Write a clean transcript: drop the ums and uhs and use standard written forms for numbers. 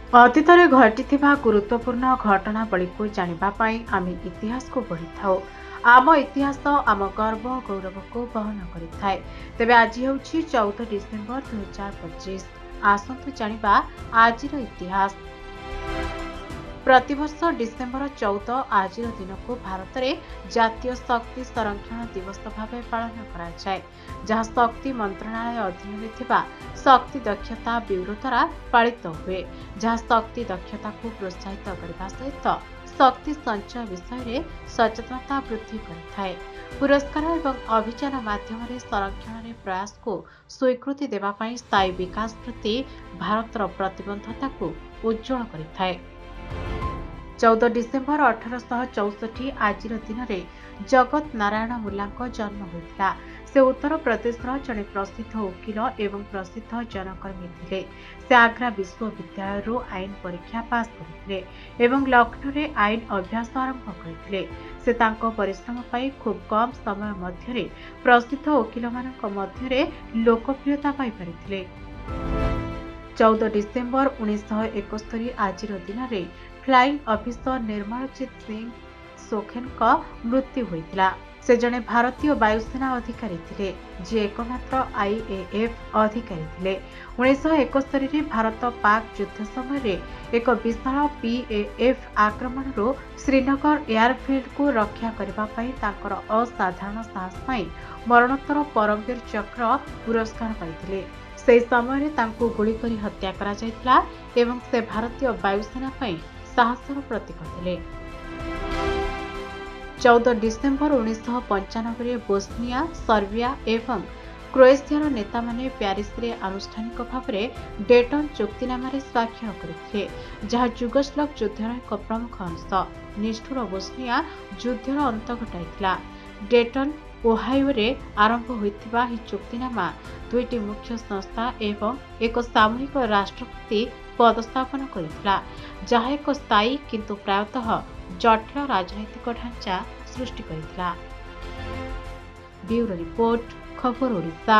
ଅତୀତରେ ଘଟିଥିବା ଗୁରୁତ୍ୱପୂର୍ଣ୍ଣ ଘଟଣାବଳୀକୁ ଜାଣିବା ପାଇଁ ଆମେ ଇତିହାସକୁ ପଢ଼ିଥାଉ। ଆମ ଇତିହାସ ଆମ ଗର୍ବ ଗୌରବକୁ ବହନ କରିଥାଏ। ତେବେ ଆଜି ହେଉଛି 14 ଡିସେମ୍ବର 2025। ଆସନ୍ତୁ ଜାଣିବା ଆଜିର ଇତିହାସ। ପ୍ରତିବର୍ଷ ଡିସେମ୍ବର 14 ଆଜିର ଦିନକୁ ଭାରତରେ ଜାତୀୟ ଶକ୍ତି ସଂରକ୍ଷଣ ଦିବସ ଭାବେ ପାଳନ କରାଯାଏ, ଯାହା ଶକ୍ତି ମନ୍ତ୍ରଣାଳୟ ଅଧୀନରେ ଥିବା ଶକ୍ତି ଦକ୍ଷତା ବ୍ୟୁରୋ ଦ୍ୱାରା ପାଳିତ ହୁଏ, ଯାହା ଶକ୍ତି ଦକ୍ଷତାକୁ ପ୍ରୋତ୍ସାହିତ କରିବା ସହିତ ଶକ୍ତି ସଞ୍ଚୟ ବିଷୟରେ ସଚେତନତା ବୃଦ୍ଧି କରିଥାଏ। ପୁରସ୍କାର ଏବଂ ଅଭିଯାନ ମାଧ୍ୟମରେ ସଂରକ୍ଷଣରେ ପ୍ରୟାସକୁ ସ୍ୱୀକୃତି ଦେବା ପାଇଁ ସ୍ଥାୟୀ ବିକାଶ ପ୍ରତି ଭାରତର ପ୍ରତିବଦ୍ଧତାକୁ ଉଜ୍ଜ୍ୱଳ କରିଥାଏ। 14 ଡିସେମ୍ବର 1864 ଆଜିର ଦିନରେ ଜଗତ ନାରାୟଣ ମୁଲ୍ଲାଙ୍କ ଜନ୍ମ ହୋଇଥିଲା। ସେ ଉତ୍ତର ପ୍ରଦେଶର ଜଣେ ପ୍ରସିଦ୍ଧ ଓକିଲ ଏବଂ ପ୍ରସିଦ୍ଧ ଜନକର୍ମୀ ଥିଲେ। ସେ ଆଗ୍ରା ବିଶ୍ୱବିଦ୍ୟାଳୟରୁ ଆଇନ ପରୀକ୍ଷା ପାସ୍ କରିଥିଲେ ଏବଂ ଲକ୍ଷ୍ନୌରେ ଆଇନ ଅଭ୍ୟାସ ଆରମ୍ଭ କରିଥିଲେ। ସେ ତାଙ୍କ ପରିଶ୍ରମ ପାଇଁ ଖୁବ୍ କମ୍ ସମୟ ମଧ୍ୟରେ ପ୍ରସିଦ୍ଧ ଓକିଲମାନଙ୍କ ମଧ୍ୟରେ ଲୋକପ୍ରିୟତା ପାଇପାରିଥିଲେ। 14 ଡିସେମ୍ବର 1971 ଆଜିର ଦିନରେ ଫ୍ଲାଇଂ ଅଫିସର ନିର୍ମଳଜିତ ସିଂ ସୋଖେନଙ୍କ ମୃତ୍ୟୁ ହୋଇଥିଲା। ସେ ଜଣେ ଭାରତୀୟ ବାୟୁସେନା ଅଧିକାରୀ ଥିଲେ, ଯିଏ ଏକମାତ୍ର IAF ଅଧିକାରୀ ଥିଲେ। 1971ରେ ଭାରତ ପାକ୍ ଯୁଦ୍ଧ ସମୟରେ ଏକ ବିଶାଳ PAF ଆକ୍ରମଣରୁ ଶ୍ରୀନଗର ଏୟାରଫିଲ୍ଡକୁ ରକ୍ଷା କରିବା ପାଇଁ ତାଙ୍କର ଅସାଧାରଣ ସାହସ ପାଇଁ ମରଣୋତ୍ତର ପରମବୀର ଚକ୍ର ପୁରସ୍କାର ପାଇଥିଲେ। ସେହି ସମୟରେ ତାଙ୍କୁ ଗୁଳି କରି ହତ୍ୟା କରାଯାଇଥିଲା ଏବଂ ସେ ଭାରତୀୟ ବାୟୁସେନା ପାଇଁ ସାହସର ପ୍ରତୀକ ଥିଲେ। 14 ଡିସେମ୍ବର 1995ରେ ବୋସ୍ନିଆ, ସର୍ବିଆ ଏବଂ କ୍ରୋଏସିଆର ନେତାମାନେ ପ୍ୟାରିସରେ ଆନୁଷ୍ଠାନିକ ଭାବରେ ଡେଟନ ଚୁକ୍ତିନାମାରେ ସ୍ୱାକ୍ଷର କରିଥିଲେ, ଯାହା ଯୁଗୋସ୍ଲାଭ ଯୁଦ୍ଧର ଏକ ପ୍ରମୁଖ ଅଂଶ। ନିଷ୍ଠୁର ବୋସ୍ନିଆ ଯୁଦ୍ଧର ଅନ୍ତ ଘଟାଇଥିଲା। ଡେଟନ ଓହାଇଓରେ ଆରମ୍ଭ ହୋଇଥିବା ଏହି ଚୁକ୍ତିନାମା ଦୁଇଟି ମୁଖ୍ୟ ସଂସ୍ଥା ଏବଂ ଏକ ସାମୂହିକ ରାଷ୍ଟ୍ର ପ୍ରତି ପଦସ୍ଥାପନ କରିଥିଲା, ଯାହା ଏକ ସ୍ଥାୟୀ କିନ୍ତୁ ପ୍ରାୟତଃ ଜଟିଳ ରାଜନୈତିକ ଢାଞ୍ଚା ସୃଷ୍ଟି କରିଥିଲା। ବ୍ୟୁରୋ ରିପୋର୍ଟ, ଖବର ଓଡ଼ିଶା।